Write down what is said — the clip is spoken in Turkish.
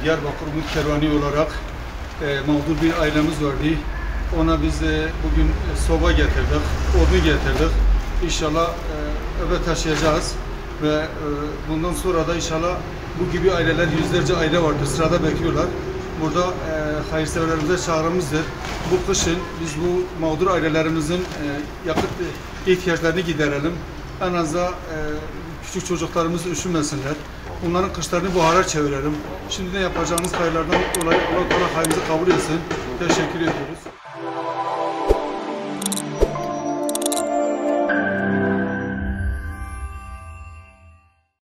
Diyarbakır Umut Kervani olarak mağdur bir ailemiz vardı. Ona biz bugün soba getirdik, odun getirdik. İnşallah eve taşıyacağız ve bundan sonra da inşallah bu gibi aileler, yüzlerce aile vardır, sırada bekliyorlar. Burada hayırseverlerimize çağrımızdır. Bu kışın biz bu mağdur ailelerimizin yakıt ihtiyaçlarını giderelim. En azından küçük çocuklarımız üşümesinler. Onların kışlarını buhara çevirelim. Şimdi ne yapacağımız hayırlardan dolayı Allah hayrımızı kabul etsin. Teşekkür ediyoruz.